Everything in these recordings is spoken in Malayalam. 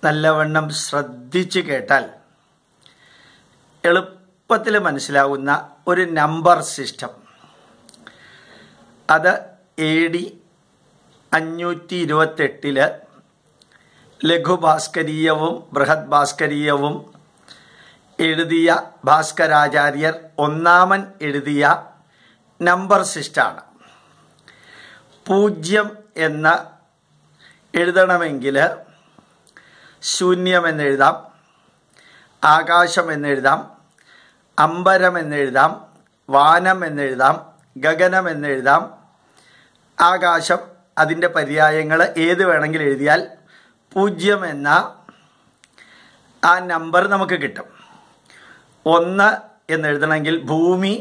നല്ലവണ്ണം ശ്രദ്ധിച്ച് കേട്ടാൽ എളുപ്പത്തിൽ മനസ്സിലാവുന്ന ഒരു നമ്പർ സിസ്റ്റം. അത് AD 528 ലഘുഭാസ്കരീയവും ബൃഹത് ഭാസ്കരീയവും എഴുതിയ ഭാസ്കരാചാര്യർ ഒന്നാമൻ എഴുതിയ നമ്പർ സിസ്റ്റമാണ്. 0 എന്ന് എഴുതണമെങ്കിൽ ശൂന്യം എന്നെഴുതാം, ആകാശം എന്നെഴുതാം, അമ്പരം എന്നെഴുതാം, വാനം എന്നെഴുതാം, ഗഗനം എന്നെഴുതാം. ആകാശം അതിൻ്റെ പര്യായങ്ങൾ ഏത് വേണമെങ്കിലും എഴുതിയാൽ 0 എന്ന ആ നമ്പർ നമുക്ക് കിട്ടും. 1 എന്നെഴുതണമെങ്കിൽ ഭൂമി,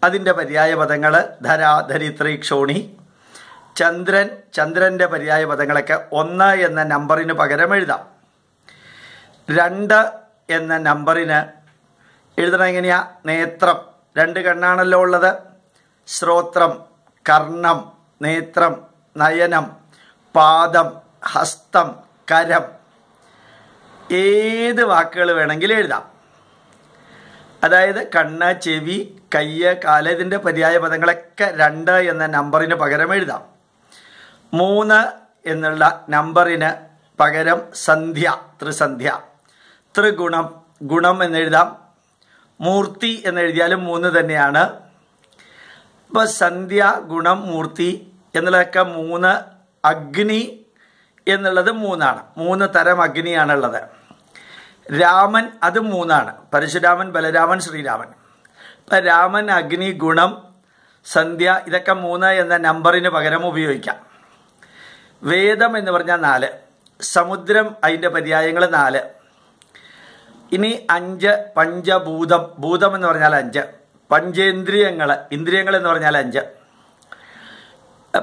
അതിൻ്റെ പര്യായ പദങ്ങൾ ധര, ധരിത്രി, ക്ഷോണി. ചന്ദ്രൻ, ചന്ദ്രൻ്റെ പര്യായ പദങ്ങളൊക്കെ 1 എന്ന നമ്പറിന് പകരം എഴുതാം. 2 എന്ന നമ്പറിന് എഴുതണം എങ്ങനെയാ? നേത്രം, 2 കണ്ണാണല്ലോ ഉള്ളത്. ശ്രോത്രം, കർണം, നേത്രം, നയനം, പാദം, ഹസ്തം, കരം. ഏത് വാക്കുകൾ വേണമെങ്കിലും എഴുതാം. അതായത് കണ്ണ്, ചെവി, കയ്യ്, കാല്, ഇതിൻ്റെ പര്യായ പദങ്ങളൊക്കെ 2 എന്ന നമ്പറിന് പകരം എഴുതാം. 3 എന്നുള്ള നമ്പറിന് പകരം സന്ധ്യ, ത്രിസന്ധ്യ. ത്രിഗുണം, ഗുണം എന്നെഴുതാം. മൂർത്തി എന്നെഴുതിയാലും 3 തന്നെയാണ്. ഇപ്പോൾ സന്ധ്യ, ഗുണം, മൂർത്തി എന്നുള്ളതൊക്കെ 3. അഗ്നി എന്നുള്ളത് 3 3 തരം അഗ്നിയാണുള്ളത്. രാമൻ, അത് 3. പരശുരാമൻ, ബലരാമൻ, ശ്രീരാമൻ. ഇപ്പം രാമൻ, അഗ്നി, ഗുണം, സന്ധ്യ ഇതൊക്കെ 3 എന്ന നമ്പറിന് പകരം ഉപയോഗിക്കാം. വേദം എന്ന് പറഞ്ഞാൽ 4. സമുദ്രം, അതിൻ്റെ പര്യായങ്ങൾ 4. ഇനി 5 പഞ്ചഭൂതം, ഭൂതം എന്ന് പറഞ്ഞാൽ 5. പഞ്ചേന്ദ്രിയങ്ങൾ, ഇന്ദ്രിയങ്ങൾ എന്ന് പറഞ്ഞാൽ 5.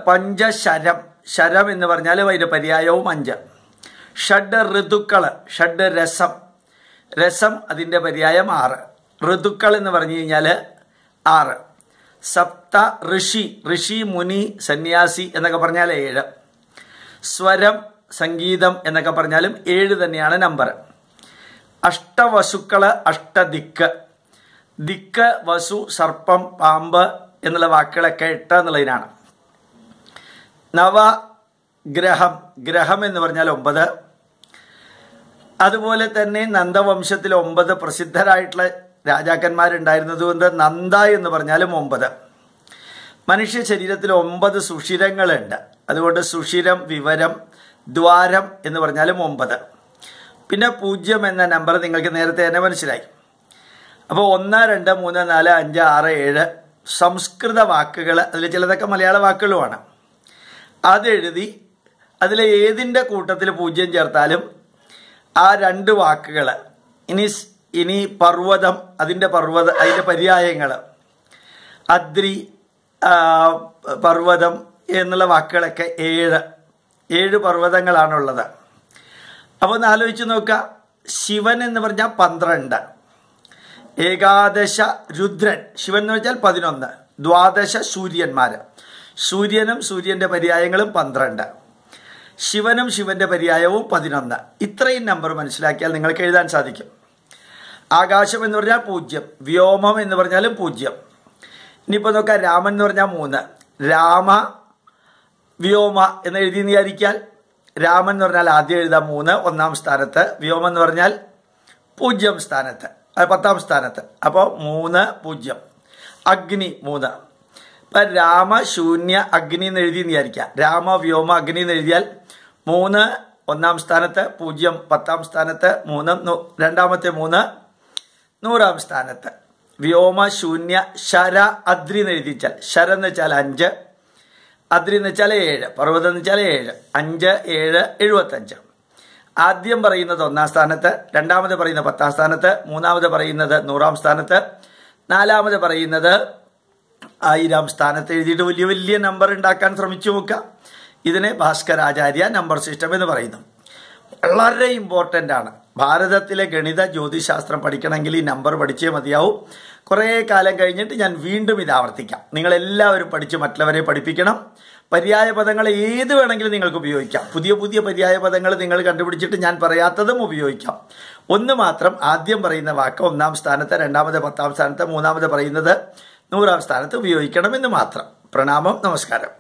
പഞ്ചശരം, ശരം എന്ന് പറഞ്ഞാൽ അതിൻ്റെ പര്യായവും 5. ഷഡ് ഋതുക്കൾ, ഷഡ് രസം, രസം അതിൻ്റെ പര്യായം 6. ഋതുക്കൾ എന്ന് പറഞ്ഞു കഴിഞ്ഞാൽ 6. സപ്ത ഋഷി, ഋഷി, മുനി, സന്യാസി എന്നൊക്കെ പറഞ്ഞാൽ 7. സ്വരം, സംഗീതം എന്നൊക്കെ പറഞ്ഞാലും 7 തന്നെയാണ് നമ്പർ. അഷ്ടവസുക്കൾ, അഷ്ടദിക്ക്, ദിക്ക്, വസു, സർപ്പം, പാമ്പ് എന്നുള്ള വാക്കുകളൊക്കെ 8 എന്നുള്ളതിനാണ്. നവഗ്രഹം, ഗ്രഹം എന്ന് പറഞ്ഞാൽ 9. അതുപോലെ തന്നെ നന്ദവംശത്തിൽ 9 പ്രസിദ്ധരായിട്ടുള്ള രാജാക്കന്മാരുണ്ടായിരുന്നതുകൊണ്ട് നന്ദ എന്ന് പറഞ്ഞാലും 9. മനുഷ്യ ശരീരത്തിൽ 9 സുഷിരങ്ങളുണ്ട്. അതുകൊണ്ട് സുഷിരം, വിവരം, ദ്വാരം എന്ന് പറഞ്ഞാലും 9. പിന്നെ 0 എന്ന നമ്പർ നിങ്ങൾക്ക് നേരത്തെ തന്നെ മനസ്സിലായി. അപ്പോൾ 1, 2, 3, 4, 5, 6, 7 സംസ്കൃത വാക്കുകൾ, അതിൽ ചിലതൊക്കെ മലയാള വാക്കുകളുമാണ്. അതെഴുതി അതിൽ ഏതിൻ്റെ കൂട്ടത്തിൽ 0 ചേർത്താലും ആ 2 വാക്കുകൾ. ഇനി പർവ്വതം, അതിൻ്റെ പര്യായങ്ങൾ അദ്രി, പർവ്വതം എന്നുള്ള വാക്കുകളൊക്കെ 7 പർവ്വതങ്ങളാണുള്ളത്. അപ്പോൾ ഒന്ന് ആലോചിച്ച് നോക്കുക. ശിവൻ എന്ന് പറഞ്ഞാൽ 12. ഏകാദശ രുദ്രൻ, ശിവൻ എന്ന് വെച്ചാൽ 11. ദ്വാദശ സൂര്യന്മാർ, സൂര്യനും സൂര്യൻ്റെ പര്യായങ്ങളും 12. ശിവനും ശിവൻ്റെ പര്യായവും 11. ഇത്രയും നമ്പർ മനസ്സിലാക്കിയാൽ നിങ്ങൾക്ക് എഴുതാൻ സാധിക്കും. ആകാശം എന്ന് പറഞ്ഞാൽ 0, വ്യോമം എന്ന് പറഞ്ഞാലും 0. ഇനിയിപ്പോൾ നോക്കാം, രാമൻ എന്ന് പറഞ്ഞാൽ 3. രാമ വ്യോമ എന്ന് എഴുതി വിചാരിക്കാൽ രാമൻ എന്ന് പറഞ്ഞാൽ ആദ്യം എഴുതാം 3 1-ാം സ്ഥാനത്ത്, വ്യോമം എന്ന് പറഞ്ഞാൽ 0 സ്ഥാനത്ത്, 10-ാം സ്ഥാനത്ത്. അപ്പോൾ 3 0. അഗ്നി 3. ഇപ്പം രാമ ശൂന്യ അഗ്നി എന്ന് എഴുതി വിചാരിക്കാം. രാമ വ്യോമ അഗ്നി എന്ന് എഴുതിയാൽ 3 1-ാം സ്ഥാനത്ത്, 0 10-ാം സ്ഥാനത്ത്, 3 രണ്ടാമത്തെ 3 100-ാം സ്ഥാനത്ത്. വ്യോമ ശൂന്യ ശര അദ്രി എന്ന് എഴുതിച്ചാൽ, ശര എന്ന് വെച്ചാൽ 5, അദ്രി എന്ന് വെച്ചാൽ 7, പർവ്വതം എന്ന് വെച്ചാൽ 7, 5 7 75. ആദ്യം പറയുന്നത് 1-ാം സ്ഥാനത്ത്, രണ്ടാമത് പറയുന്നത് 10-ാം സ്ഥാനത്ത്, മൂന്നാമത് പറയുന്നത് 100-ാം സ്ഥാനത്ത്, നാലാമത് പറയുന്നത് 1000-ാം സ്ഥാനത്ത് എഴുതിയിട്ട് വലിയ വലിയ നമ്പർ ഉണ്ടാക്കാൻ ശ്രമിച്ചു നോക്കുക. ഇതിനെ ഭാസ്കരാചാര്യ നമ്പർ സിസ്റ്റം എന്ന് പറയുന്നു. വളരെ ഇമ്പോർട്ടൻ്റ് ആണ്. ഭാരതത്തിലെ ഗണിത ജ്യോതിശാസ്ത്രം പഠിക്കണമെങ്കിൽ ഈ നമ്പർ പഠിച്ചേ മതിയാവും. കുറേ കാലം കഴിഞ്ഞിട്ട് ഞാൻ വീണ്ടും ഇത് ആവർത്തിക്കാം. നിങ്ങളെല്ലാവരും പഠിച്ച് മറ്റുള്ളവരെ പഠിപ്പിക്കണം. പര്യായ പദങ്ങൾ ഏത് വേണമെങ്കിലും നിങ്ങൾക്ക് ഉപയോഗിക്കാം. പുതിയ പുതിയ പര്യായ പദങ്ങൾ നിങ്ങൾ കണ്ടുപിടിച്ചിട്ട് ഞാൻ പറയാത്തതും ഉപയോഗിക്കാം. ഒന്ന് മാത്രം, ആദ്യം പറയുന്ന വാക്ക് 1-ാം സ്ഥാനത്ത്, രണ്ടാമത് 10-ാം സ്ഥാനത്ത്, മൂന്നാമത് പറയുന്നത് 100-ാം സ്ഥാനത്ത് ഉപയോഗിക്കണമെന്ന് മാത്രം. പ്രണാമം, നമസ്കാരം.